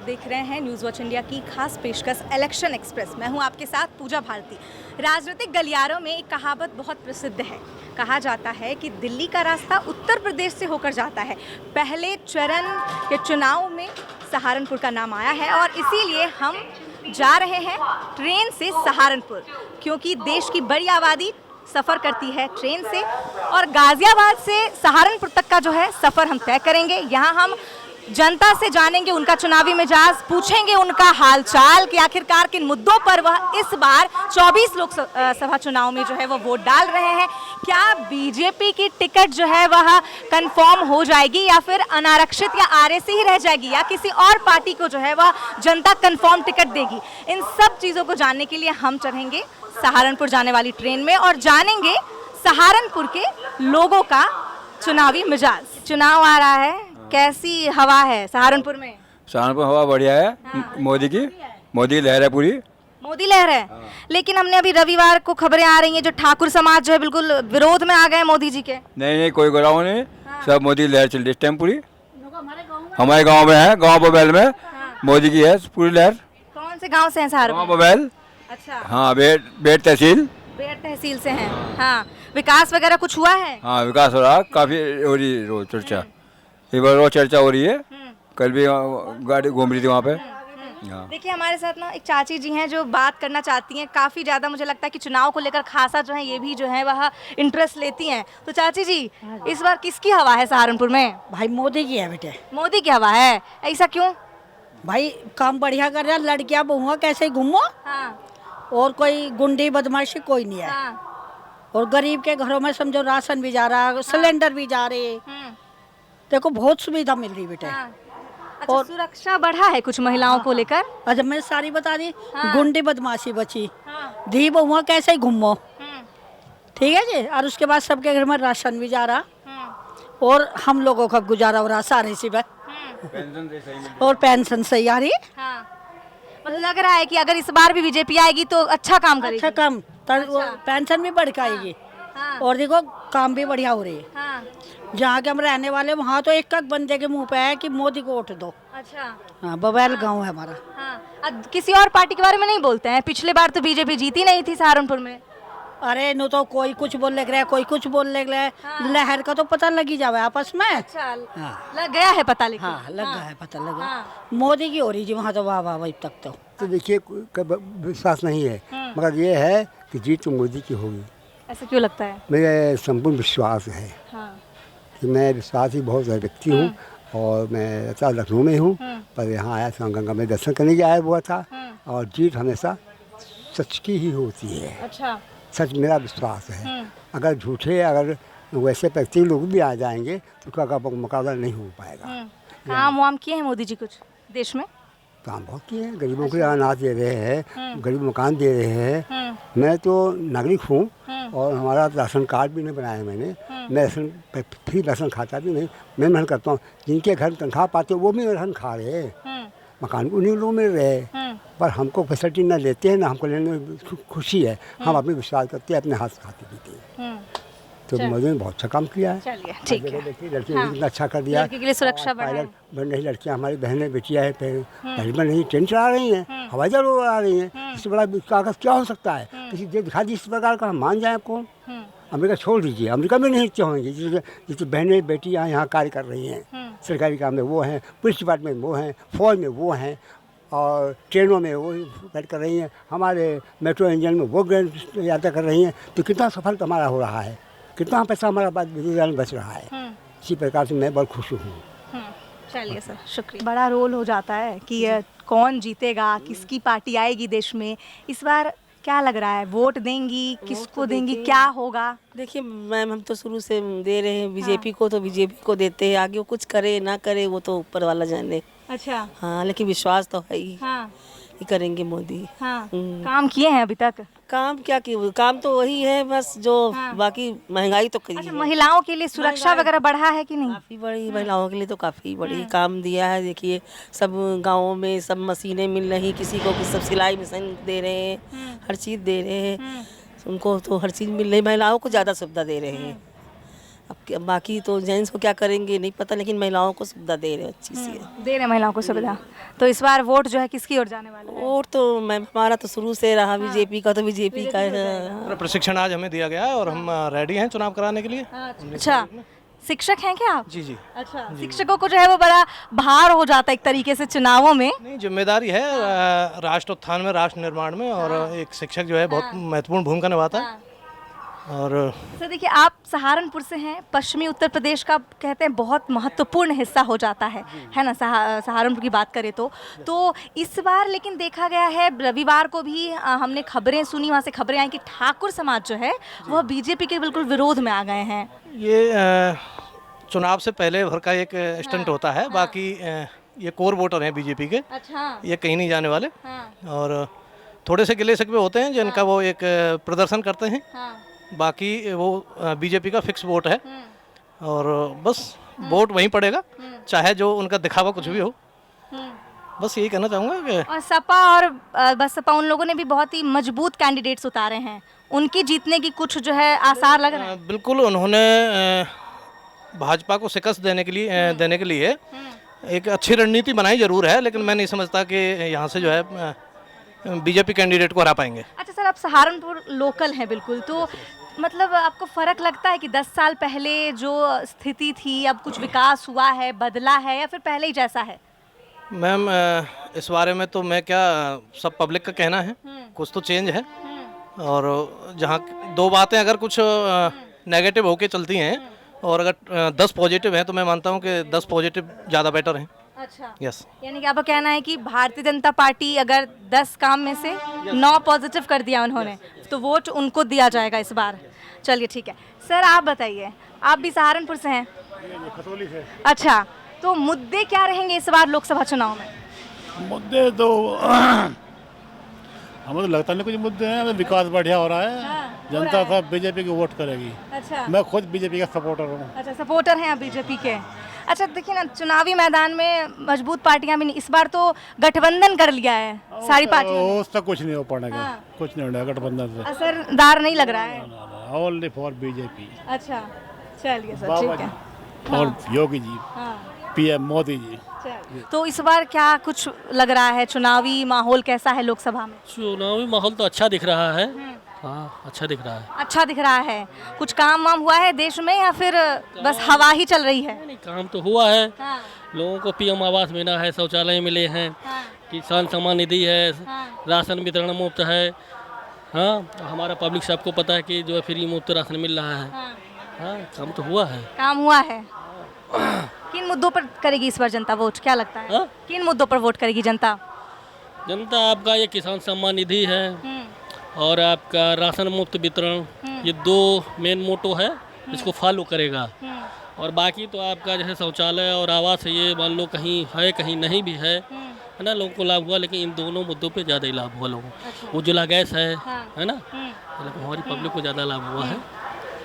देख रहे हैं न्यूज़ वॉच इंडिया की खास पेशकश इलेक्शन एक्सप्रेस। मैं हूं आपके साथ पूजा भारती। राजनीतिक गलियारों में एक कहावत बहुत प्रसिद्ध है। कहा जाता है कि दिल्ली का रास्ता उत्तर प्रदेश से होकर जाता है। पहले चरण के चुनाव में सहारनपुर का नाम आया है और इसीलिए हम जा रहे हैं ट्रेन से सहारनपुर, क्योंकि देश की बड़ी आबादी सफ़र करती है ट्रेन से और गाज़ियाबाद से सहारनपुर तक का जो है सफ़र हम तय करेंगे। यहाँ हम जनता से जानेंगे उनका चुनावी मिजाज, पूछेंगे उनका हालचाल कि आखिरकार किन मुद्दों पर वह इस बार 24 लोकसभा चुनाव में जो है वो वोट डाल रहे हैं। क्या बीजेपी की टिकट जो है वह कंफर्म हो जाएगी या फिर अनारक्षित या आरएसी ही रह जाएगी या किसी और पार्टी को जो है वह जनता कंफर्म टिकट देगी। इन सब चीज़ों को जानने के लिए हम चढ़ेंगे सहारनपुर जाने वाली ट्रेन में और जानेंगे सहारनपुर के लोगों का चुनावी मिजाज। चुनाव आ रहा है, कैसी हवा है सहारनपुर में? सहारनपुर हवा बढ़िया है। मोदी की लहर है, पूरी मोदी लहर है। लेकिन हमने अभी रविवार को खबरें आ रही हैं जो ठाकुर समाज जो है बिल्कुल विरोध में आ गए मोदी जी के। नहीं, कोई गुलाव नहीं। सब मोदी लहर चल रही है इस टाइम पूरी। हमारे गांव में है, गांव बबैल में मोदी की है पूरी लहर। कौन से गांव से हैं सहारनपुर? गांव बबैल। अच्छा। हाँ, बेट तहसील से हैं। हाँ, विकास वगैरह कुछ हुआ है? हाँ, विकास हो रहा, काफी हो रही है रोज चर्चा। एक बार रोज चर्चा हो रही है। कल भी गाड़ी घूम रही थी वहाँ पे। देखिए हमारे साथ ना एक चाची जी हैं जो बात करना चाहती हैं। काफ़ी ज़्यादा मुझे लगता है कि चुनाव को लेकर खासा जो है ये भी जो है वह इंटरेस्ट लेती हैं। तो चाची जी, इस बार किसकी हवा है सहारनपुर में? भाई मोदी की है बेटे। मोदी की हवा है, ऐसा क्यों? भाई काम बढ़िया कर रहा है, लड़कियां बहुआ कैसे घूमो। हाँ। और कोई गुंडी बदमाशी कोई नहीं है। हाँ। और गरीब के घरों में समझो राशन भी जा रहा है, सिलेंडर भी जा रहे। देखो बहुत सुविधा मिल रही बेटे। अच्छा, और सुरक्षा बढ़ा है कुछ महिलाओं को लेकर? अच्छा, मैं सारी बता दी। गुंडी बदमाशी बची। धी बहुआ कैसे घूमो। ठीक है जी। और उसके बाद सबके घर में राशन भी जा रहा और हम लोगों का गुजारा हो रहा सारे सी और पेंशन सही आ रही। मतलब लग रहा है कि अगर इस बार भी बीजेपी आएगी तो अच्छा काम करेगी। अच्छा काम, पेंशन भी बढ़ आएगी। और देखो काम भी बढ़िया हो रही है। जहाँ के हम रहने वाले वहाँ तो एक बंदे के मुंह पे है कि मोदी को वोट दो। अच्छा। हाँ, बबैल गांव है हमारा। हाँ। किसी और पार्टी के बारे में नहीं बोलते हैं? पिछले बार तो बीजेपी जीती नहीं थी सहारनपुर में। अरे नो तो कोई कुछ बोल लग रहा है, कोई कुछ बोल लग रहा है। लहर का तो पता लगी जावे आपस में। अच्छा। लग गया है पता? लेकिन हाँ, लग गया है पता, लगा। मोदी की हो रही जी वहाँ तो वाह वाह तक तो देखिए विश्वास नहीं है, मगर ये है कि जीत तो मोदी की होगी। ऐसा क्यों लगता है? मेरे संपूर्ण विश्वास है। कि मैं विश्वासी बहुत व्यक्ति हूँ और मैं रहता लखनऊ में हूँ, पर यहाँ आया था गंगा में दर्शन करने के आया हुआ था। और जीत हमेशा सच की ही होती है। अच्छा। सच मेरा विश्वास है। अगर झूठे अगर वैसे व्यक्ति लोग भी आ जाएंगे तो उसका मुकाबला नहीं हो पाएगा। काम वाम किए हैं मोदी जी कुछ देश में? काम बहुत किए हैं, गरीबों को अनाज दे रहे हैं, गरीब मकान दे रहे हैं। मैं तो नागरिक हूँ और हमारा राशन कार्ड भी नहीं बनाया मैंने। मैं राशन फ्री राशन खाता भी नहीं। मैं मेहनत करता हूँ। जिनके घर तनख्वाह पाते वो भी राशन खा रहे हैं, मकान उन्हीं लोग मिल रहे हैं। पर हमको फैसिलिटी ना लेते हैं ना हमको लेने में खुशी है। हम अपने विश्वास करते हैं, अपने हाथ से खाते पीते हैं। तो मोदी ने बहुत अच्छा काम किया है। चलिए ठीक है। लड़कियों ने कितना अच्छा कर दिया। लड़की के लिए सुरक्षा बढ़ाई। बन रही लड़कियां हमारी बहनें बेटियां हैं, पहली में नहीं ट्रेन चला रही हैं, हवाई जहाज उड़ा रही हैं। इससे बड़ा कागज क्या हो सकता है? किसी देश दिखा दी इस प्रकार का हम मान जाए कौन? अमेरिका छोड़ दीजिए, अमेरिका में नहीं होंगे जिससे बहनें बेटियाँ यहाँ कार्य कर रही हैं। सरकारी काम में वो हैं, पुलिस डिपार्टमेंट में वो हैं, फौज में वो हैं और ट्रेनों में वो कार्य कर रही हैं। हमारे मेट्रो इंजन में वो यात्रा कर रही हैं। तो कितना सफल हमारा हो रहा है, कितना पैसा हमारा बच रहा है। इसी प्रकार से मैं बहुत खुश हूँ। चलिए सर, शुक्रिया। बड़ा रोल हो जाता है कि कौन जीतेगा, किसकी पार्टी आएगी देश में। इस बार क्या लग रहा है, वोट देंगी, किसको देंगी, क्या होगा? देखिए मैम, हम तो शुरू से दे रहे हैं बीजेपी को, तो बीजेपी को देते हैं। आगे वो कुछ करे ना करे वो तो ऊपर वाला जाने। अच्छा। हाँ, लेकिन विश्वास तो है ही। हाँ। करेंगे मोदी। हाँ। काम किए हैं अभी तक? काम क्या किए, काम तो वही है बस जो बाकी महंगाई तो करी अच्छा, है। महिलाओं के लिए सुरक्षा वगैरह बढ़ा है कि नहीं? काफ़ी बड़ी महिलाओं के लिए तो काफ़ी बड़ी काम दिया है। देखिए सब गाँवों में सब मशीनें मिल रही, किसी को सब सिलाई मशीन दे रहे हैं, हर चीज़ दे रहे हैं उनको, तो हर चीज़ मिल रही। महिलाओं को ज़्यादा सुविधा दे रहे हैं। अब बाकी तो जेंट्स को क्या करेंगे नहीं पता, लेकिन महिलाओं को सुविधा दे रहे हैं अच्छी सी है। दे रहे हैं महिलाओं को सुविधा। तो इस बार वोट जो है किसकी ओर जाने वाला है? और तो मैम हमारा तो शुरू से रहा बीजेपी का, तो बीजेपी का है। प्रशिक्षण आज हमें दिया गया है और हम रेडी हैं चुनाव कराने के लिए। अच्छा, शिक्षक हैं क्या आप? जी जी। अच्छा, शिक्षकों को जो है वो बड़ा भार हो जाता है एक तरीके से चुनावों में। नहीं, जिम्मेदारी है राष्ट्र उत्थान में, राष्ट्र निर्माण में, और एक शिक्षक जो है बहुत महत्वपूर्ण भूमिका निभाता है। और सर देखिए, आप सहारनपुर से हैं, पश्चिमी उत्तर प्रदेश का कहते हैं बहुत महत्वपूर्ण हिस्सा हो जाता है ना? सहारनपुर की बात करें तो इस बार लेकिन देखा गया है, रविवार को भी हमने खबरें सुनी, वहाँ से खबरें आई कि ठाकुर समाज जो है वह बीजेपी के बिल्कुल विरोध में आ गए हैं। ये चुनाव से पहले भर का एक स्टंट होता है, बाकी ये कोर वोटर हैं बीजेपी के। अच्छा। ये कहीं नहीं जाने वाले। और थोड़े से गिले शिकवे होते हैं जिनका वो एक प्रदर्शन करते हैं, बाकी वो बीजेपी का फिक्स वोट है। और बस वोट वहीं पड़ेगा, चाहे जो उनका दिखावा कुछ भी हो। बस यही कहना चाहूँगा कि और सपा और बसपा उन लोगों ने भी बहुत ही मजबूत कैंडिडेट्स उतारे हैं, उनकी जीतने की कुछ जो है आसार लग रहे हैं। बिल्कुल, उन्होंने भाजपा को शिकस्त देने के लिए एक अच्छी रणनीति बनाई जरूर है, लेकिन मैं नहीं समझता कि यहाँ से जो है बीजेपी कैंडिडेट को हरा पाएंगे। अच्छा सर, आप सहारनपुर लोकल हैं बिल्कुल, तो मतलब आपको फ़र्क लगता है कि 10 साल पहले जो स्थिति थी अब कुछ विकास हुआ है, बदला है, या फिर पहले ही जैसा है? मैम, इस बारे में तो मैं क्या, सब पब्लिक का कहना है, कुछ तो चेंज है। और जहाँ दो बातें अगर कुछ नेगेटिव होके चलती हैं और अगर 10 पॉजिटिव हैं, तो मैं मानता हूँ कि 10 पॉजिटिव ज़्यादा बेटर हैं। अच्छा, यस। यानी कि आपका कहना है कि भारतीय जनता पार्टी अगर 10 काम में से 9 पॉजिटिव कर दिया उन्होंने, तो वोट उनको दिया जाएगा इस बार। चलिए ठीक है सर, आप बताइए, आप भी सहारनपुर से हैं? खतौली से। अच्छा, तो मुद्दे क्या रहेंगे इस बार लोकसभा चुनाव में? मुद्दे तो हमें तो लगता नहीं कुछ मुद्दे हैं, विकास बढ़िया हो रहा है। जनता सब बीजेपी को वोट करेगी। अच्छा, मैं खुद बीजेपी का सपोर्टर हूँ। अच्छा, सपोर्टर हैं आप बीजेपी के। अच्छा देखिए ना, चुनावी मैदान में मजबूत पार्टियां भी नहीं, इस बार तो गठबंधन कर लिया है सारी पार्टियों ने। उससे कुछ नहीं हो पाएगा। कुछ नहीं होगा गठबंधन से। असरदार नहीं लग रहा है। Only for BJP. अच्छा, चलिए सर, ठीक है। और योगी जी, पीएम मोदी जी। तो इस बार क्या कुछ लग रहा है, चुनावी माहौल कैसा है लोकसभा में? चुनावी माहौल तो अच्छा दिख रहा है। हाँ, अच्छा दिख रहा है। अच्छा दिख रहा है। कुछ काम वाम हुआ है देश में, या फिर बस हवा ही चल रही है? नहीं, काम तो हुआ है। हाँ। लोगों को पीएम आवास मिला है, शौचालय मिले हैं, किसान सम्मान निधि है, राशन वितरण मुफ्त है। हाँ, हमारा पब्लिक सबको पता है कि जो है फ्री मुफ्त राशन मिल रहा है। हाँ, काम तो हुआ है। काम हुआ है। किन मुद्दों पर करेगी इस बार जनता वोट, क्या लगता है? किन मुद्दों पर वोट करेगी जनता? जनता आपका ये किसान सम्मान निधि है और आपका राशन मुफ्त वितरण, ये 2 मेन मोटो है, इसको फॉलो करेगा। और बाकी तो आपका जैसे शौचालय और आवास है, ये मान लो कहीं है कहीं नहीं भी है ना, लोगों को लाभ हुआ, लेकिन इन दोनों मुद्दों पे ज़्यादा ही लाभ हुआ लोगों को। उज्ज्वला गैस है ना, हमारी पब्लिक को ज़्यादा लाभ हुआ है।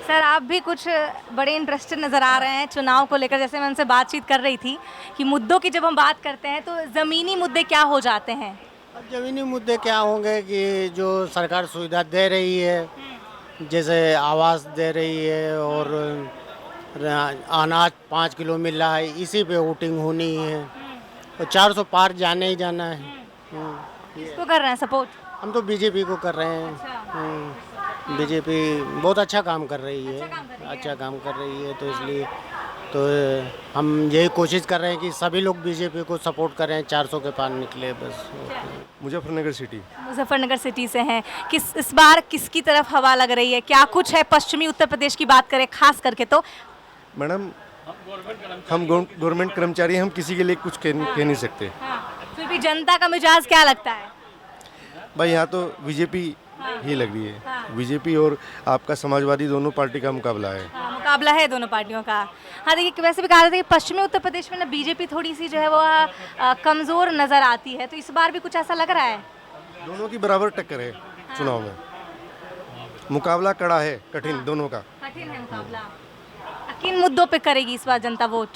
सर, आप भी कुछ बड़े इंटरेस्टेड नज़र आ रहे हैं चुनाव को लेकर। जैसे मैं उनसे बातचीत कर रही थी कि मुद्दों की जब हम बात करते हैं तो ज़मीनी मुद्दे क्या हो जाते हैं? ज़मीनी मुद्दे क्या होंगे कि जो सरकार सुविधा दे रही है, जैसे आवास दे रही है और अनाज 5 किलो मिल रहा है, इसी पे वोटिंग होनी है। और 400 पार जाने ही जाना है। किसको कर रहे हैं सपोर्ट? हम तो बीजेपी को कर रहे हैं। बीजेपी बहुत अच्छा काम कर रही है। अच्छा काम कर रही है, तो इसलिए तो हम यही कोशिश कर रहे हैं कि सभी लोग बीजेपी को सपोर्ट करें, 400 के पार निकले बस। मुजफ्फरनगर सिटी। मुजफ्फरनगर सिटी से हैं। इस बार किसकी तरफ हवा लग रही है, क्या कुछ है? पश्चिमी उत्तर प्रदेश की बात करें खास करके तो मैडम, हम गवर्नमेंट कर्मचारी, हम किसी के लिए कुछ कह नहीं सकते। फिर भी जनता का मिजाज क्या लगता है? भाई यहाँ तो बीजेपी ही लग रही है। बीजेपी और आपका समाजवादी दोनों पार्टी का मुकाबला है। मुकाबला है दोनों पार्टियों का। हाँ देखिए, वैसे भी कहा जाता है कि पश्चिमी उत्तर प्रदेश में ना बीजेपी थोड़ी सी जो है वो कमज़ोर नज़र आती है, तो इस बार भी कुछ ऐसा लग रहा है? दोनों की बराबर टक्कर है चुनाव में। मुकाबला कड़ा है, कठिन दोनों का। कठिन है मुकाबला। किन मुद्दों पे करेगी इस बार जनता वोट?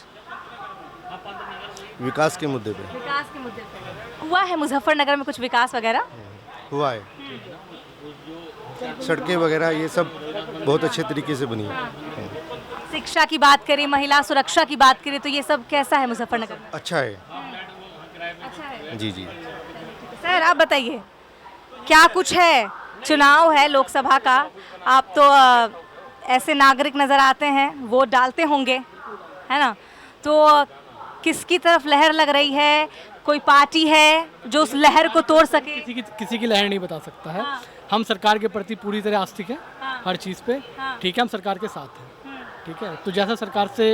विकास के मुद्दे पे। विकास के मुद्दे पे हुआ है मुजफ्फरनगर में कुछ विकास वगैरह? हुआ है, सड़कें वगैरह ये सब बहुत अच्छे तरीके से बनी है। शिक्षा की बात करें, महिला सुरक्षा की बात करें, तो ये सब कैसा है मुजफ्फरनगर में? अच्छा है। अच्छा है। जी जी। सर आप बताइए, क्या कुछ है? चुनाव है लोकसभा का, आप तो ऐसे नागरिक नज़र आते हैं, वोट डालते होंगे, है ना? तो किसकी तरफ लहर लग रही है? कोई पार्टी है जो उस लहर को तोड़ सके? किसी की लहर नहीं बता सकता है। हम सरकार के प्रति पूरी तरह आस्तिक हैं, हर चीज़ पे। ठीक है, हम सरकार के साथ हैं। ठीक है, तो जैसा सरकार से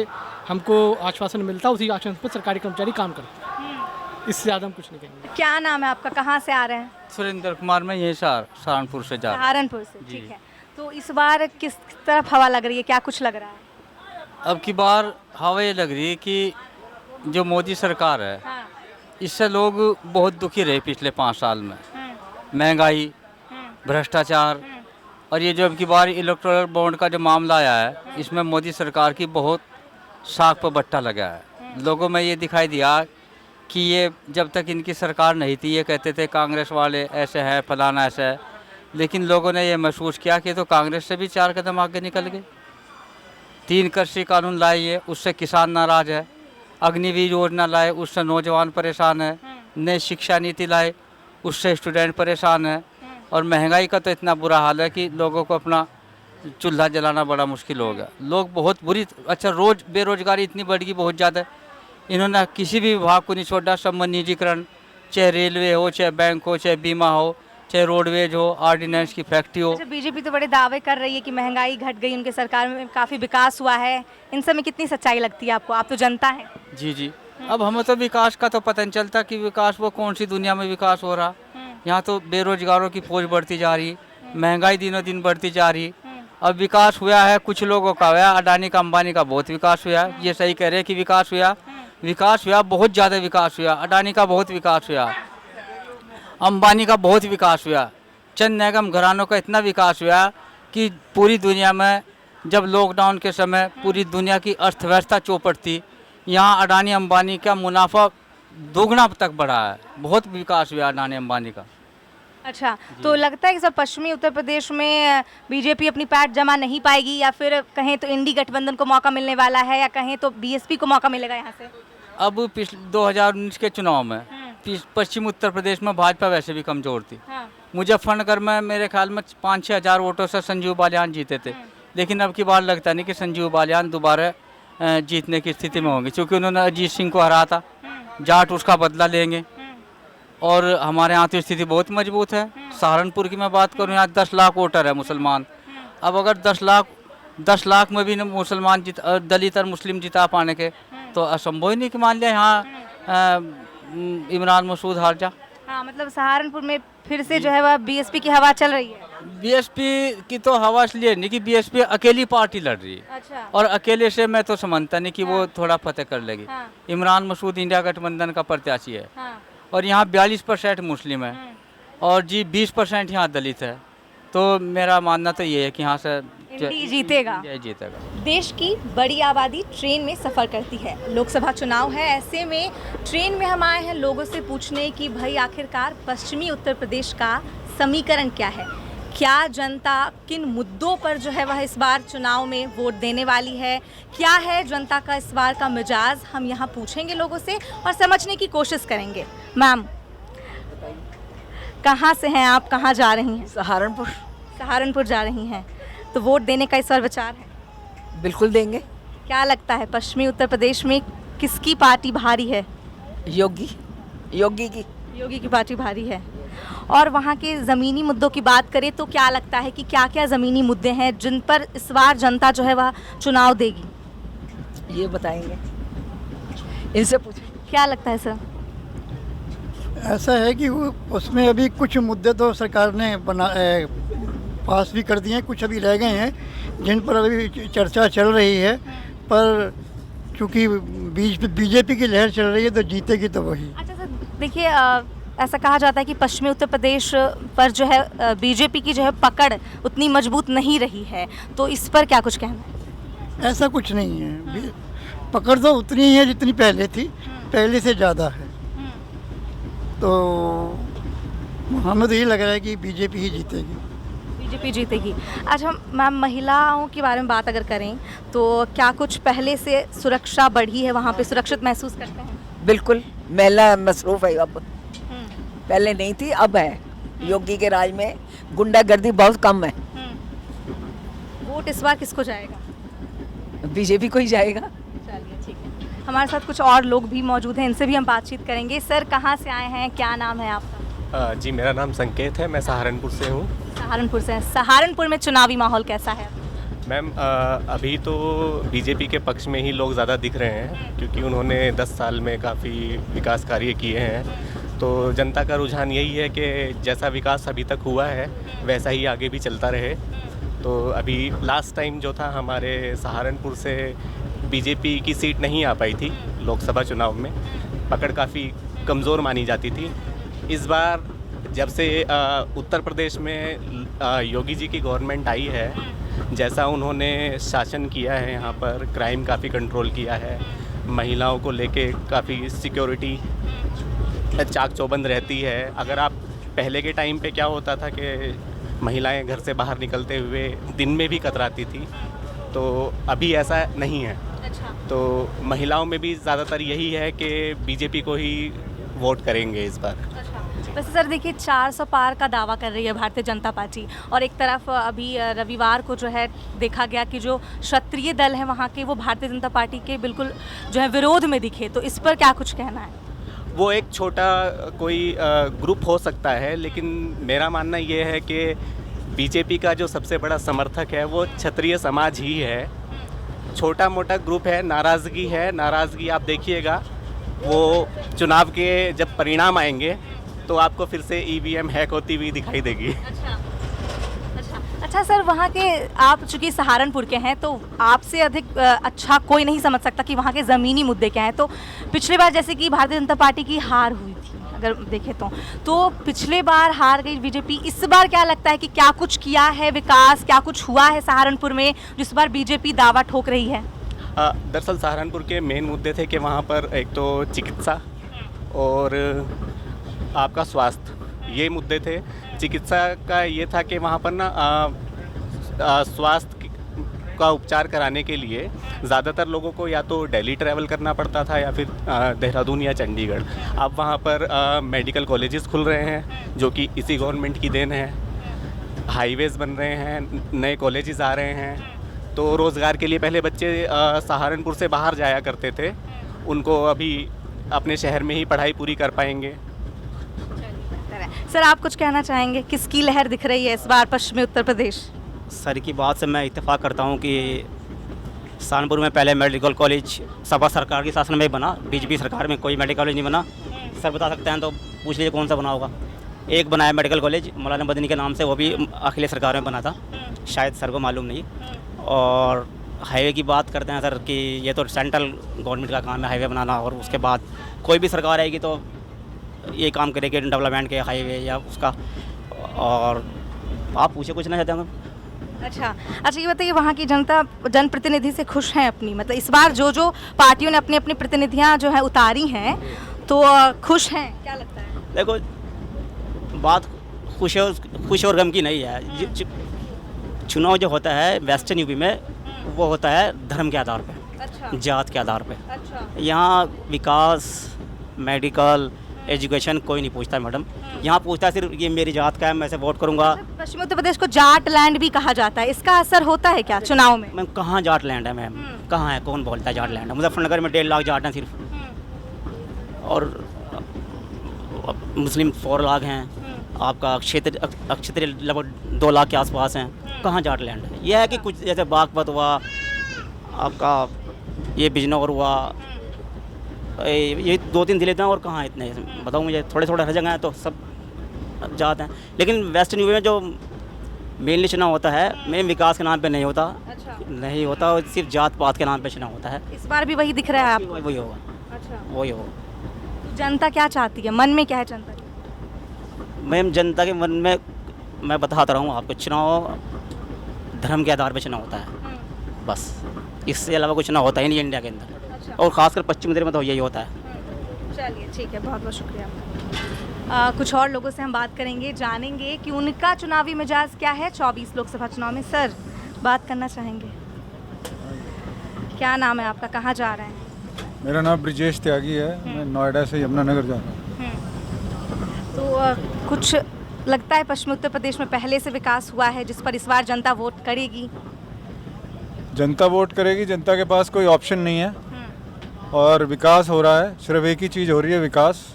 हमको आश्वासन मिलता है, उसी आश्वासन पर सरकारी कर्मचारी काम करते हैं। इससे ज़्यादा हम कुछ नहीं कहेंगे। क्या नाम है आपका, कहाँ से आ रहे हैं? सुरेंद्र कुमार, मैं यही सहारनपुर से जा रहा हूँ। सहारनपुर से, ठीक है। तो इस बार किस तरफ हवा लग रही है, क्या कुछ लग रहा है? अब की बार हवा ये लग रही है कि जो मोदी सरकार है, इससे लोग बहुत दुखी रहे पिछले 5 साल में। महंगाई, भ्रष्टाचार, और ये जो अब की बार इलेक्टोरल बॉन्ड का जो मामला आया है, इसमें मोदी सरकार की बहुत साख पर बट्टा लगा है। लोगों में ये दिखाई दिया कि ये जब तक इनकी सरकार नहीं थी, ये कहते थे कांग्रेस वाले ऐसे हैं, फलाना ऐसा है, लेकिन लोगों ने ये महसूस किया कि तो कांग्रेस से भी 4 कदम आगे निकल गए। 3 कृषि कानून लाए ये, उससे किसान नाराज है। अग्निवीर योजना लाए, उससे नौजवान परेशान है। नई शिक्षा नीति लाए, उससे स्टूडेंट परेशान है। और महंगाई का तो इतना बुरा हाल है कि लोगों को अपना चूल्हा जलाना बड़ा मुश्किल हो गया। लोग बहुत बुरी, अच्छा रोज़ बेरोजगारी इतनी बढ़ गई बहुत ज़्यादा। इन्होंने किसी भी विभाग को नहीं छोड़ा, सब में निजीकरण, चाहे रेलवे हो, चाहे बैंक हो, चाहे बीमा हो, चाहे रोडवेज हो, ऑर्डिनेंस की फैक्ट्री हो। अच्छा, बीजेपी तो बड़े दावे कर रही है कि महंगाई घट गई, उनके सरकार में काफ़ी विकास हुआ है। इन सब में कितनी सच्चाई लगती है आपको? आप तो जनता है। जी जी। अब हमें तो विकास का तो पता नहीं चलता कि विकास वो कौन सी दुनिया में विकास हो रहा। यहाँ तो बेरोजगारों की फौज बढ़ती जा रही, महंगाई दिनों दिन बढ़ती जा रही। अब विकास हुआ है कुछ लोगों का, हुआ अडानी का, अंबानी का बहुत विकास हुआ। ये सही कह रहे हैं कि विकास हुआ, विकास हुआ, बहुत ज़्यादा विकास हुआ। अडानी का बहुत विकास हुआ, अंबानी का बहुत विकास हुआ। चंद निगम घरानों का इतना विकास हुआ कि पूरी दुनिया में जब लॉकडाउन के समय पूरी दुनिया की अर्थव्यवस्था चौपट थी, यहाँ अडानी अंबानी का मुनाफा दोगुना तक बढ़ा है। बहुत विकास हुआ अडानी अंबानी का। अच्छा, तो लगता है कि सब पश्चिमी उत्तर प्रदेश में बीजेपी अपनी पैठ जमा नहीं पाएगी, या फिर कहें तो इंडी गठबंधन को मौका मिलने वाला है, या कहें तो बीएसपी को मौका मिलेगा यहाँ से? अब पिछले 2019 के चुनाव में पश्चिम उत्तर प्रदेश में भाजपा वैसे भी कमज़ोर थी। मुजफ्फरनगर में मेरे ख्याल में 5-6 हज़ार वोटों से संजीव बालियान जीते थे, लेकिन अब की बार लगता नहीं कि संजीव बालियान दोबारा जीतने की स्थिति में होंगे, क्योंकि उन्होंने अजीत सिंह को हरा था। जाट उसका बदला लेंगे। और हमारे यहाँ तो स्थिति बहुत मजबूत है। सहारनपुर की मैं बात करूँ, यहाँ 10 लाख वोटर है मुसलमान। अब अगर 10 लाख में भी मुसलमान दलित और मुस्लिम जिता पाने के, तो असंभव ही नहीं कि मान लिया यहाँ इमरान मसूद हार जा। हाँ, मतलब सहारनपुर में फिर से जो है वह बीएसपी की हवा चल रही है। बीएसपी की तो हवा इसलिए नहीं कि बीएसपी अकेली पार्टी लड़ रही है। अच्छा। और अकेले से मैं तो समझता नहीं कि वो थोड़ा फतेह कर लेगी। इमरान मसूद इंडिया गठबंधन का प्रत्याशी है। और यहाँ 42% मुस्लिम है और जी 20% यहाँ दलित है। तो मेरा मानना तो ये है कि यहाँ से इंडी जीतेगा। देश की बड़ी आबादी ट्रेन में सफ़र करती है, लोकसभा चुनाव है, ऐसे में ट्रेन में हम आए हैं लोगों से पूछने कि भाई आखिरकार पश्चिमी उत्तर प्रदेश का समीकरण क्या है, क्या जनता किन मुद्दों पर जो है वह इस बार चुनाव में वोट देने वाली है, क्या है जनता का इस बार का मिजाज, हम यहाँ पूछेंगे लोगों से और समझने की कोशिश करेंगे। मैम, कहाँ से हैं आप, कहाँ जा रही हैं? सहारनपुर। सहारनपुर जा रही हैं, तो वोट देने का इस बार विचार है? बिल्कुल देंगे। क्या लगता है पश्चिमी उत्तर प्रदेश में किसकी पार्टी भारी है? योगी की पार्टी भारी है। और वहाँ के ज़मीनी मुद्दों की बात करें तो क्या लगता है कि क्या क्या ज़मीनी मुद्दे हैं जिन पर इस बार जनता जो है वह चुनाव देगी? ये बताएंगे, इनसे पूछें। क्या लगता है सर? ऐसा है कि उसमें अभी कुछ मुद्दे तो सरकार ने पास भी कर दिए हैं, कुछ अभी रह गए हैं जिन पर अभी चर्चा चल रही है, पर चूँकि बीजेपी की लहर चल रही है तो जीतेगी तो वही। अच्छा सर, देखिए ऐसा कहा जाता है कि पश्चिमी उत्तर प्रदेश पर जो है बीजेपी की जो है पकड़ उतनी मजबूत नहीं रही है, तो इस पर क्या कुछ कहना है? ऐसा कुछ नहीं है, पकड़ तो उतनी ही है जितनी पहले थी, पहले से ज़्यादा है। तो हमें तो ये लग रहा है कि बीजेपी ही जीतेगी। बीजेपी जीतेगी। अच्छा मैम, महिलाओं के बारे में बात अगर करें तो क्या कुछ पहले से सुरक्षा बढ़ी है, वहाँ पे सुरक्षित महसूस करते हैं? बिल्कुल, महिला मसरूफ है अब, पहले नहीं थी अब है। योगी के राज में गुंडागर्दी बहुत कम है। वोट इस बार किसको जाएगा? बीजेपी को ही जाएगा। चलिए ठीक है, हमारे साथ कुछ और लोग भी मौजूद हैं, इनसे भी हम बातचीत करेंगे। सर कहाँ से आए हैं, क्या नाम है आपका? जी मेरा नाम संकेत है, मैं सहारनपुर से हूँ। सहारनपुर से। सहारनपुर में चुनावी माहौल कैसा है? मैम अभी तो बीजेपी के पक्ष में ही लोग ज़्यादा दिख रहे हैं, क्योंकि उन्होंने 10 साल में काफ़ी विकास कार्य किए हैं। तो जनता का रुझान यही है कि जैसा विकास अभी तक हुआ है वैसा ही आगे भी चलता रहे। तो अभी लास्ट टाइम जो था हमारे सहारनपुर से बीजेपी की सीट नहीं आ पाई थी लोकसभा चुनाव में, पकड़ काफ़ी कमज़ोर मानी जाती थी। इस बार जब से उत्तर प्रदेश में योगी जी की गवर्नमेंट आई है, जैसा उन्होंने शासन किया है, यहाँ पर क्राइम काफ़ी कंट्रोल किया है, महिलाओं को लेके काफ़ी सिक्योरिटी चाक चौबंद रहती है। अगर आप पहले के टाइम पे क्या होता था कि महिलाएं घर से बाहर निकलते हुए दिन में भी कतराती थी, तो अभी ऐसा नहीं है। अच्छा। तो महिलाओं में भी ज़्यादातर यही है कि बीजेपी को ही वोट करेंगे इस बार। वैसे सर देखिए, 400 पार का दावा कर रही है भारतीय जनता पार्टी, और एक तरफ अभी रविवार को जो है देखा गया कि जो क्षत्रिय दल है वहाँ के, वो भारतीय जनता पार्टी के बिल्कुल जो है विरोध में दिखे। तो इस पर क्या कुछ कहना है? वो एक छोटा कोई ग्रुप हो सकता है, लेकिन मेरा मानना ये है कि बीजेपी का जो सबसे बड़ा समर्थक है वो क्षत्रिय समाज ही है। छोटा मोटा ग्रुप है, नाराज़गी है, नाराज़गी आप देखिएगा वो चुनाव के जब परिणाम आएंगे तो आपको फिर से ईवीएम हैक होती हुई दिखाई देगी। अच्छा सर, वहाँ के आप चूँकि सहारनपुर के हैं तो आपसे अधिक अच्छा कोई नहीं समझ सकता कि वहाँ के ज़मीनी मुद्दे क्या हैं। तो पिछले बार जैसे कि भारतीय जनता पार्टी की हार हुई थी, अगर देखें तो पिछले बार हार गई बीजेपी। इस बार क्या लगता है कि क्या कुछ किया है विकास, क्या कुछ हुआ है सहारनपुर में जिस बार बीजेपी दावा ठोक रही है? दरअसल सहारनपुर के मेन मुद्दे थे कि वहाँ पर एक तो चिकित्सा और आपका स्वास्थ्य, ये मुद्दे थे। चिकित्सा का ये था कि वहाँ पर ना स्वास्थ्य का उपचार कराने के लिए ज़्यादातर लोगों को या तो दिल्ली ट्रैवल करना पड़ता था या फिर देहरादून या चंडीगढ़। अब वहाँ पर मेडिकल कॉलेजेस खुल रहे हैं जो कि इसी गवर्नमेंट की देन है। हाईवेज़ बन रहे हैं, नए कॉलेजेस आ रहे हैं। तो रोज़गार के लिए पहले बच्चे सहारनपुर से बाहर जाया करते थे, उनको अभी अपने शहर में ही पढ़ाई पूरी कर पाएंगे। सर आप कुछ कहना चाहेंगे, किसकी लहर दिख रही है इस बार पश्चिमी उत्तर प्रदेश? सर की बात से मैं इत्तेफाक करता हूँ कि सहारनपुर में पहले मेडिकल कॉलेज सपा सरकार के शासन में बना, बीजेपी सरकार में कोई मेडिकल कॉलेज नहीं बना। सर बता सकते हैं तो पूछ लीजिए कौन सा बना होगा। एक बनाया मेडिकल कॉलेज मौलाना मदनी के नाम से, वो भी अखिलेश सरकार में बना था, शायद सर को मालूम नहीं। और हाईवे की बात करते हैं सर कि ये तो सेंट्रल गवर्नमेंट का काम है हाईवे बनाना, और उसके बाद कोई भी सरकार आएगी तो ये काम करेगी डेवलपमेंट के हाईवे या उसका। और आप पूछे कुछ ना चाहते हैं? अच्छा ये बताइए, वहाँ की जनता जनप्रतिनिधि से खुश हैं अपनी? मतलब इस बार जो पार्टियों ने अपनी अपनी प्रतिनिधियाँ जो है उतारी हैं तो खुश हैं, क्या लगता है? देखो बात खुश और गम की नहीं है। चुनाव जो होता है वेस्टर्न यूपी में वो होता है धर्म के आधार पे, जात के आधार पे। यहाँ विकास, मेडिकल, एजुकेशन कोई नहीं पूछता है मैडम। यहाँ पूछता है सिर्फ ये मेरी जात का है, मैं इसे वोट करूँगा। पश्चिमी उत्तर प्रदेश को जाट लैंड भी कहा जाता है, इसका असर होता है क्या चुनाव में? मैम कहाँ जाट लैंड है मैम, कहाँ है, कौन बोलता है जाट लैंड है? मुजफ्फरनगर में 1.5 लाख जाट हैं सिर्फ, और मुस्लिम 4 लाख हैं। आपका क्षेत्र लगभग 2 लाख के आसपास हैं। कहाँ जाट लैंड है? यह है कि कुछ जैसे बागपत हुआ, आपका ये बिजनौर हुआ, ये 2-3 जिले हैं, और कहाँ इतने बताओ मुझे। थोड़े हर जगह हैं तो सब जाते हैं। लेकिन वेस्टर्न यूपी में जो मेनली चुनाव होता है मेन विकास के नाम पे नहीं होता। नहीं होता, सिर्फ जात पात के नाम पे चुनाव होता है। इस बार भी वही दिख रहा है आपको? वही होगा। वही होगा। जनता क्या चाहती है, मन में क्या है जनता की? मैम जनता के मन में मैं बताता रहा हूँ आपको, चुनाव धर्म के आधार पर चुनाव होता है बस, इससे अलावा कुछ चुनाव होता ही नहीं इंडिया के अंदर। और ख़ासकर पश्चिम उत्तर में तो यही होता है। चलिए ठीक है, बहुत बहुत शुक्रिया। कुछ और लोगों से हम बात करेंगे, जानेंगे कि उनका चुनावी मिजाज क्या है 24 लोकसभा चुनाव में। सर, बात करना चाहेंगे? क्या नाम है आपका, कहाँ जा रहे हैं? मेरा नाम ब्रिजेश त्यागी है, मैं नोएडा से यमुनानगर जा रहा हूँ। तो कुछ लगता है पश्चिमी उत्तर प्रदेश में पहले से विकास हुआ है जिस पर इस बार जनता वोट करेगी? जनता वोट करेगी, जनता के पास कोई ऑप्शन नहीं है और विकास हो रहा है, सिर्फ एक ही चीज़ हो रही है, विकास।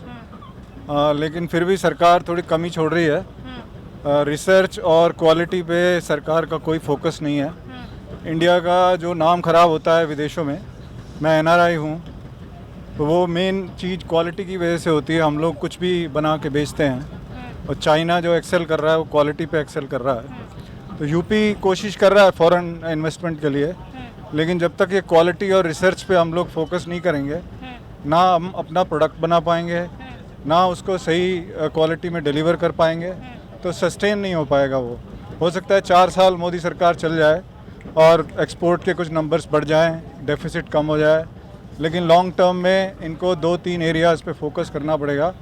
लेकिन फिर भी सरकार थोड़ी कमी छोड़ रही है। रिसर्च और क्वालिटी पे सरकार का कोई फोकस नहीं है। इंडिया का जो नाम खराब होता है विदेशों में, मैं NRI हूँ, तो वो मेन चीज़ क्वालिटी की वजह से होती है। हम लोग कुछ भी बना के बेचते हैं और चाइना जो एक्सेल कर रहा है वो क्वालिटी पे एक्सेल कर रहा है। तो यूपी कोशिश कर रहा है फॉरेन इन्वेस्टमेंट के लिए, लेकिन जब तक ये क्वालिटी और रिसर्च पे हम लोग फोकस नहीं करेंगे, ना हम अपना प्रोडक्ट बना पाएंगे, ना उसको सही क्वालिटी में डिलीवर कर पाएंगे, तो सस्टेन नहीं हो पाएगा। वो हो सकता है 4 साल मोदी सरकार चल जाए और एक्सपोर्ट के कुछ नंबर्स बढ़ जाएं, डेफिसिट कम हो जाए, लेकिन लॉन्ग टर्म में इनको 2-3 एरियाज़ पे फोकस करना पड़ेगा।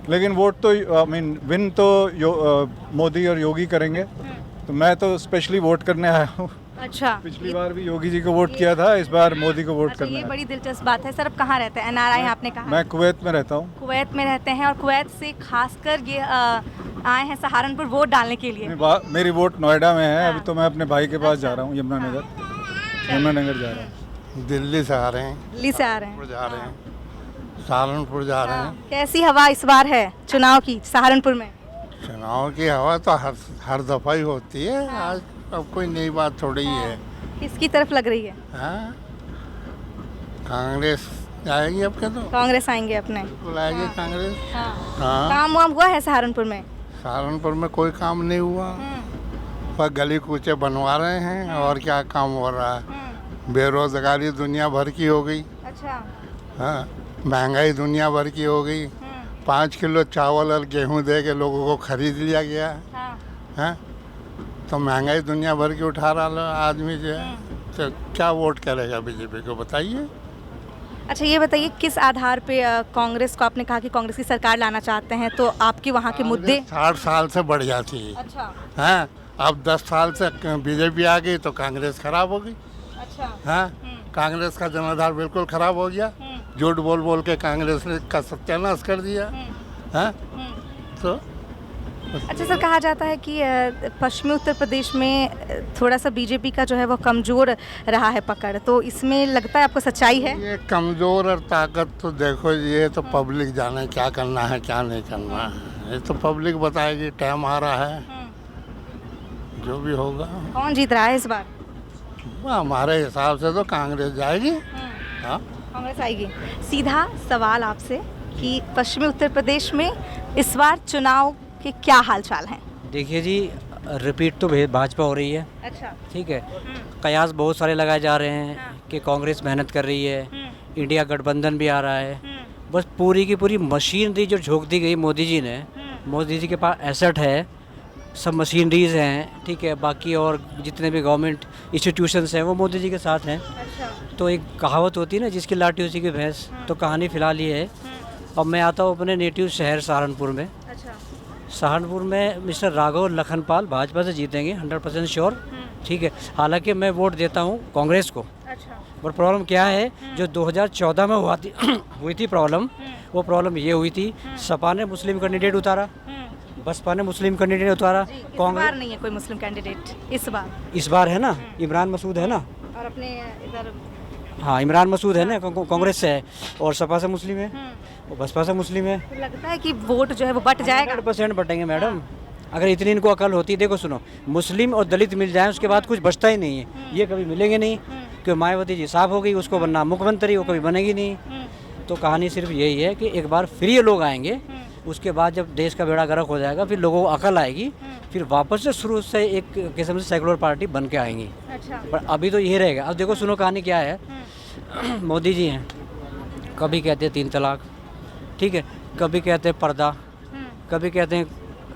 लेकिन वोट तो विन तो मोदी और योगी करेंगे, तो मैं तो स्पेशली वोट करने आया हूँ। अच्छा, पिछली बार भी योगी जी को वोट किया था, इस बार मोदी को वोट करना ये बड़ी दिलचस्प बात है। सर, अब कहाँ रहते हैं? NRI आपने कहा। मैं कुवैत में रहता हूँ। कुवैत में रहते हैं और कुवैत से खासकर ये आए हैं सहारनपुर वोट डालने के लिए। मेरी वोट नोएडा में है। अभी तो मैं अपने भाई के पास जा रहा हूँ, यमुनानगर जा रहा हूँ। दिल्ली से आ रहे हैं। दिल्ली से आ रहे हैं, सहारनपुर जा रहे हैं। कैसी हवा इस बार है चुनाव की सहारनपुर में? चुनाव की हवा तो हर दफा ही होती है, आज अब कोई नई बात थोड़ी ही है। किसकी तरफ लग रही है? हाँ, कांग्रेस आएगी अपने तो। कांग्रेस आएंगे अपने, बुलाएगी कांग्रेस। हाँ। काम वाम हुआ है सहारनपुर में? सहारनपुर में कोई काम नहीं हुआ, पर गली कूचे बनवा रहे हैं और क्या काम हो रहा है। बेरोजगारी दुनिया भर की हो गई। अच्छा। हाँ, महंगाई दुनिया भर की हो गई। 5 किलो चावल और गेहूं दे के लोगों को खरीद लिया गया। हाँ, तो महंगाई दुनिया भर की उठा रहा आदमी जो है, तो क्या वोट करेगा बीजेपी को, बताइए। अच्छा, ये बताइए किस आधार पे कांग्रेस को, आपने कहा कि कांग्रेस की सरकार लाना चाहते हैं, तो आपके वहाँ के मुद्दे? 60 साल से बढ़ जाती है। अच्छा। हाँ, अब 10 साल से बीजेपी आ गई तो कांग्रेस खराब हो गई। अच्छा। हाँ, कांग्रेस का जनाधार बिल्कुल खराब हो गया। झूठ बोल बोल के कांग्रेस ने का सत्यानाश कर दिया। हाँ, तो अच्छा सर, कहा जाता है कि पश्चिमी उत्तर प्रदेश में थोड़ा सा बीजेपी का जो है वो कमज़ोर रहा है पकड़, तो इसमें लगता है आपको सच्चाई है? ये कमज़ोर और ताकत तो देखो, ये तो पब्लिक जाने क्या करना है क्या नहीं करना है, ये तो पब्लिक बताएगी। टाइम आ रहा है, जो भी होगा। कौन जीत रहा है इस बार? हमारे हिसाब से तो कांग्रेस जाएगी। हाँ, कांग्रेस आएगी। सीधा सवाल आपसे कि पश्चिमी उत्तर प्रदेश में इस बार चुनाव के क्या हालचाल हैं? देखिए जी, रिपीट तो भाजपा हो रही है। अच्छा। ठीक है, कयास बहुत सारे लगाए जा रहे हैं कि कांग्रेस मेहनत कर रही है, इंडिया गठबंधन भी आ रहा है। बस पूरी की पूरी मशीनरी जो झोंक दी गई मोदी जी ने, मोदी जी के पास एसेट है, सब मशीनरीज हैं। ठीक है, बाकी और जितने भी गवर्नमेंट इंस्टीट्यूशंस हैं वो मोदी जी के साथ हैं। अच्छा। तो एक कहावत होती है ना, जिसकी लाठी उसी की भैंस। तो कहानी फ़िलहाल ये है। अब मैं आता हूँ अपने नेटिव शहर सहारनपुर में। अच्छा। सहारनपुर में मिस्टर राघव लखनपाल भाजपा से जीतेंगे, 100% श्योर। ठीक है, हालांकि मैं वोट देता हूँ कांग्रेस को। अच्छा। पर प्रॉब्लम क्या है, जो 2014 में हुई थी प्रॉब्लम, वो प्रॉब्लम ये हुई थी, सपा ने मुस्लिम कैंडिडेट उतारा, बसपा ने मुस्लिम कैंडिडेट उतारा। कांग्रेस नहीं है कोई मुस्लिम कैंडिडेट इस बार है ना, इमरान मसूद है ना, और अपने इधर हाँ इमरान मसूद है ना, कांग्रेस से है, और सपा से मुस्लिम है, और बसपा से मुस्लिम है। तो लगता है कि वोट जो है वो बट जाएगा। 100% बटेंगे मैडम। अगर इतनी इनको अकल होती, देखो सुनो, मुस्लिम और दलित मिल जाए उसके बाद कुछ बचता ही नहीं है, ये कभी मिलेंगे नहीं। क्योंकि मायावती जी साफ हो गई, उसको बनना मुख्यमंत्री, वो कभी बनेगी नहीं। तो कहानी सिर्फ यही है कि एक बार फिर ये लोग आएंगे, उसके बाद जब देश का बेड़ा गर्क हो जाएगा, फिर लोगों को अकल आएगी, फिर वापस से शुरू से एक किस्म से सेकुलर पार्टी बन के आएंगी। अच्छा। पर अभी तो ये रहेगा। अब देखो सुनो, कहानी क्या है। मोदी जी हैं, कभी कहते हैं 3 तलाक, ठीक है, कभी कहते हैं पर्दा, कभी कहते हैं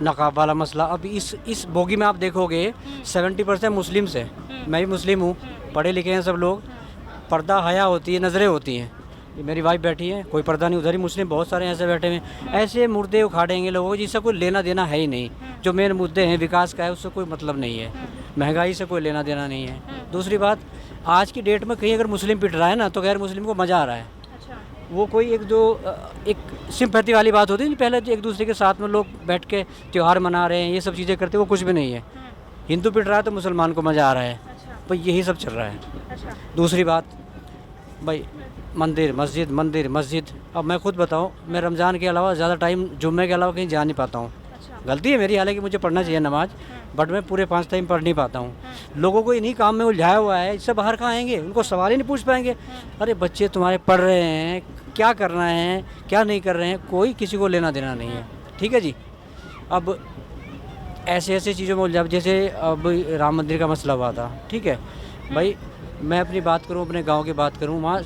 नकाब वाला मसला। अब इस बोगी में आप देखोगे 70% मुस्लिम से, मैं भी मुस्लिम हूँ, पढ़े लिखे हैं सब लोग। पर्दा हया होती है, नज़रें होती हैं, ये मेरी वाइफ बैठी है, कोई पर्दा नहीं, उधर ही मुस्लिम बहुत सारे ऐसे बैठे हुए हैं। ऐसे मुर्दे उखाड़ेंगे लोगों को जिससे कोई लेना देना है ही नहीं। जो मेन मुद्दे हैं विकास का है उससे कोई मतलब नहीं है, महंगाई से कोई लेना देना नहीं है। दूसरी बात, आज की डेट में कहीं अगर मुस्लिम पिट रहा है ना तो गैर मुस्लिम को मज़ा आ रहा है। वो कोई एक सिंपैथी वाली बात होती है, पहले एक दूसरे के साथ में लोग बैठ के त्यौहार मना रहे हैं, ये सब चीज़ें करते, वो कुछ भी नहीं है। हिंदू पिट रहा है तो मुसलमान को मज़ा आ रहा है, भाई यही सब चल रहा है। दूसरी बात भाई, मंदिर मस्जिद, अब मैं खुद बताऊं, मैं रमज़ान के अलावा ज़्यादा टाइम जुम्मे के अलावा कहीं जा नहीं पाता हूं। गलती है मेरी, हालांकि मुझे पढ़ना चाहिए नमाज, बट मैं पूरे 5 टाइम पढ़ नहीं पाता हूँ। लोगों को इन्हीं काम में उलझाया हुआ है, इससे बाहर कहाँ आएंगे, उनको सवाल ही नहीं पूछ पाएंगे। अरे बच्चे तुम्हारे पढ़ रहे हैं, क्या करना है क्या नहीं कर रहे हैं, कोई किसी को लेना देना नहीं है। ठीक है जी। अब ऐसे चीज़ों में उलझा, जैसे अब राम मंदिर का मसला हुआ था, ठीक है भाई, मैं अपनी बात करूँ, अपने गाँव की बात करूँ, वहाँ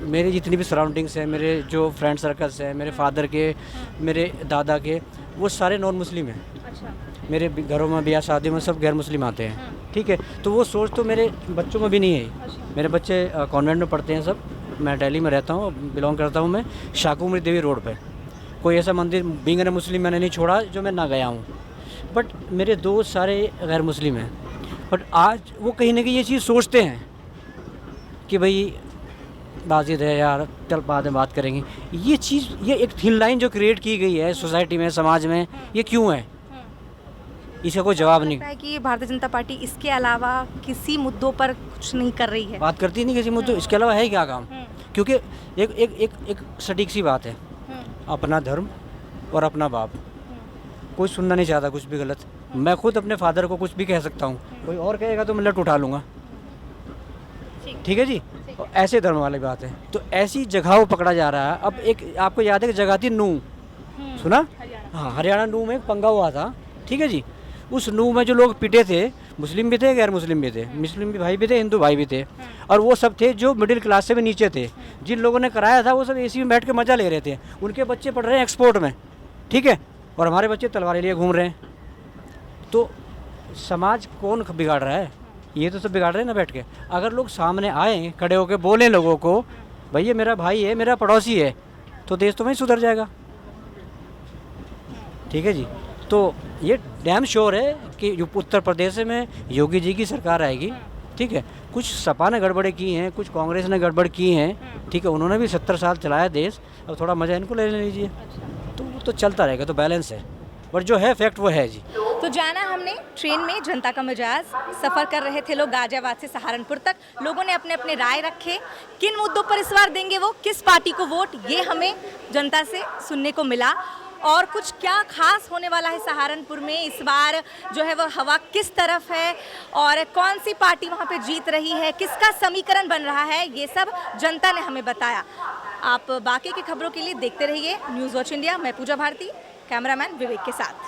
मेरी जितनी भी सराउंडिंग्स हैं, मेरे जो फ्रेंड सर्कल्स हैं, मेरे फादर के, मेरे दादा के, वो सारे नॉन मुस्लिम हैं। मेरे घरों में ब्याह शादी में सब गैर मुस्लिम आते हैं। ठीक है, तो वो सोच तो मेरे बच्चों में भी नहीं है। मेरे बच्चे कॉन्वेंट में पढ़ते हैं सब। मैं दिल्ली में रहता हूँ, बिलोंग करता हूँ मैं शाकुमरी देवी रोड पे। कोई ऐसा मंदिर बीइंग ए मुस्लिम मैंने नहीं छोड़ा जो मैं ना गया हूँ। बट मेरे दोस्त सारे गैर मुस्लिम हैं, बट आज वो कहीं ना कहीं ये चीज़ सोचते हैं कि भाई बाजिद है यार, चल बाद में बात करेंगे। ये चीज़, ये एक थिन लाइन जो क्रिएट की गई है सोसाइटी में, समाज में, ये क्यों है, इसका कोई जवाब नहीं है कि भारतीय जनता पार्टी इसके अलावा किसी मुद्दों पर कुछ नहीं कर रही है, बात करती नहीं किसी मुद्दों। इसके अलावा है क्या काम? क्योंकि एक एक एक एक सटीक सी बात है, अपना धर्म और अपना बाप, कोई सुनना नहीं चाहता कुछ भी गलत। मैं खुद अपने फादर को कुछ भी कह सकता हूँ, कोई और कहेगा तो मैं लट उठा लूँगा। ठीक है जी, ऐसे धर्म वाली बात है। तो ऐसी जगह वो पकड़ा जा रहा है। अब एक आपको याद है कि जगह थी नूह, सुना? हाँ, हरियाणा नूह में पंगा हुआ था। ठीक है जी, उस नूह में जो लोग पिटे थे, मुस्लिम भी थे, गैर मुस्लिम भी थे, मुस्लिम भी भाई भी थे, हिंदू भाई भी थे, और वो सब थे जो मिडिल क्लास से भी नीचे थे। जिन लोगों ने कराया था वो सब एसी में बैठ के मज़ा ले रहे थे। उनके बच्चे पढ़ रहे हैं एक्सपोर्ट में, ठीक है, और हमारे बच्चे तलवारें लिए घूम रहे हैं। तो समाज कौन बिगाड़ रहा है? ये तो सब बिगाड़ रहे हैं ना बैठ के। अगर लोग सामने आए, खड़े होकर बोलें लोगों को, भाई ये मेरा भाई है, मेरा पड़ोसी है, तो देश तो वहीं सुधर जाएगा। ठीक है जी। तो ये डैम श्योर है कि उत्तर प्रदेश में योगी जी की सरकार आएगी। ठीक है, कुछ सपा ने गड़बड़े की हैं, कुछ कांग्रेस ने गड़बड़ की हैं। ठीक है, उन्होंने भी 70 साल चलाया देश, अब थोड़ा मज़ा इनको ले लीजिए, तो चलता रहेगा, तो बैलेंस है। बट जो है फैक्ट वो है जी। तो जाना हमने ट्रेन में जनता का मिजाज, सफ़र कर रहे थे लोग गाजियाबाद से सहारनपुर तक। लोगों ने अपने अपने राय रखे, किन मुद्दों पर इस बार देंगे वो, किस पार्टी को वोट, ये हमें जनता से सुनने को मिला। और कुछ क्या खास होने वाला है सहारनपुर में इस बार, जो है वो हवा किस तरफ है और कौन सी पार्टी वहाँ पे जीत रही है, किसका समीकरण बन रहा है, ये सब जनता ने हमें बताया। आप बाकी की खबरों के लिए देखते रहिए न्यूज़ वॉच इंडिया। मैं पूजा भारती, कैमरामैन विवेक के साथ।